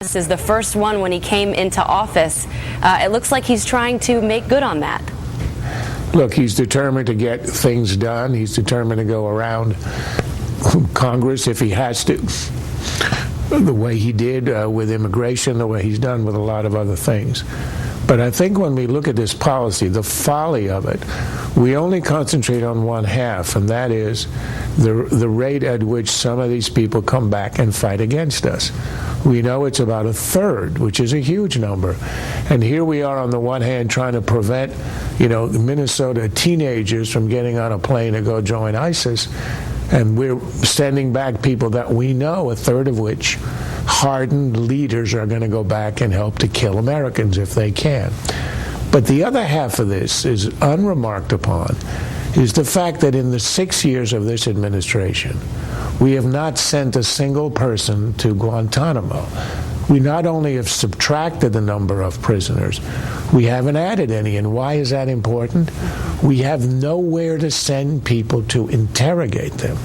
This is the first one when he came into office. It looks like he's trying to make good on that. Look, he's determined to get things done. He's determined to go around Congress if he has to, the way he did with immigration, the way he's done with a lot of other things. But I think when we look at this policy, the folly of it, we only concentrate on one half, and that is the rate at which some of these people come back and fight against us. We know it's about a third, which is a huge number. And here we are on the one hand trying to prevent, Minnesota teenagers from getting on a plane to go join ISIS. And we're sending back people that we know, a third of which hardened leaders are going to go back and help to kill Americans if they can. But the other half of this is unremarked upon, is the fact that in the 6 years of this administration, we have not sent a single person to Guantanamo. We not only have subtracted the number of prisoners, we haven't added any. And why is that important? We have nowhere to send people to interrogate them.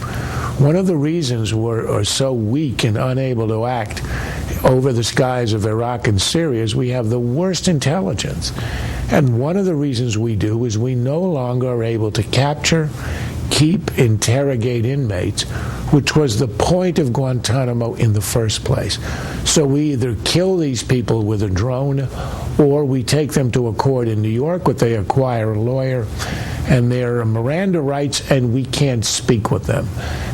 One of the reasons we're so weak and unable to act over the skies of Iraq and Syria is we have the worst intelligence. And one of the reasons we do is we no longer are able to capture, keep, interrogate inmates, which was the point of Guantanamo in the first place. So we either kill these people with a drone, or we take them to a court in New York where they acquire a lawyer, and there are Miranda rights, and we can't speak with them.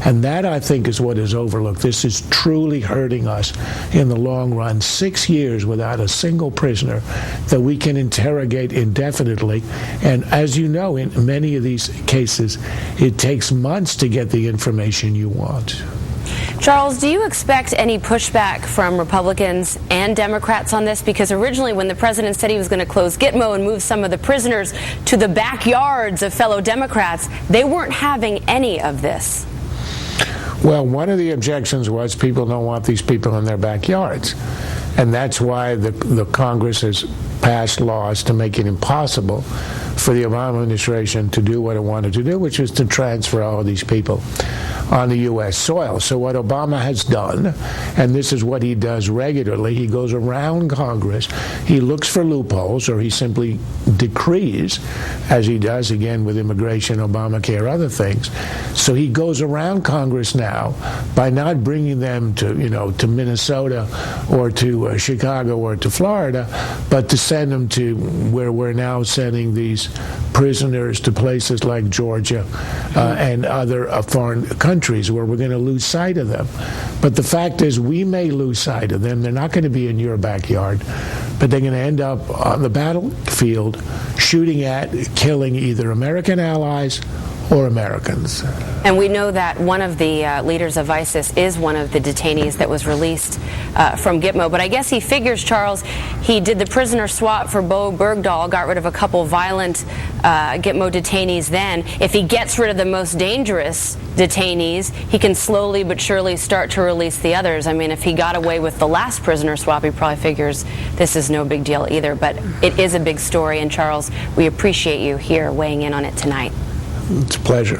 And that, I think, is what is overlooked. This is truly hurting us in the long run. 6 years without a single prisoner that we can interrogate indefinitely. And as you know, in many of these cases, it takes months to get the information you want. Charles, do you expect any pushback from Republicans and Democrats on this? Because originally when the president said he was going to close GITMO and move some of the prisoners to the backyards of fellow Democrats, they weren't having any of this. Well, one of the objections was people don't want these people in their backyards. And that's why the Congress has passed laws to make it impossible for the Obama administration to do what it wanted to do, which is to transfer all of these people on the U.S. soil. So what Obama has done, and this is what he does regularly, he goes around Congress, he looks for loopholes, or he simply decrees, as he does again with immigration, Obamacare, other things. So he goes around Congress now by not bringing them to Minnesota or to Chicago or to Florida, but to send them to where we're now sending these prisoners to places like Georgia and other foreign countries where we're going to lose sight of them. But the fact is, we may lose sight of them. They're not going to be in your backyard, but they're going to end up on the battlefield shooting at, killing either American allies or Americans. And we know that one of the leaders of ISIS is one of the detainees that was released from GITMO. But I guess he figures, Charles, he did the prisoner swap for Bo Bergdahl, got rid of a couple violent GITMO detainees then. If he gets rid of the most dangerous detainees, he can slowly but surely start to release the others. I mean, if he got away with the last prisoner swap, he probably figures this is no big deal either. But it is a big story. And Charles, we appreciate you here weighing in on it tonight. It's a pleasure.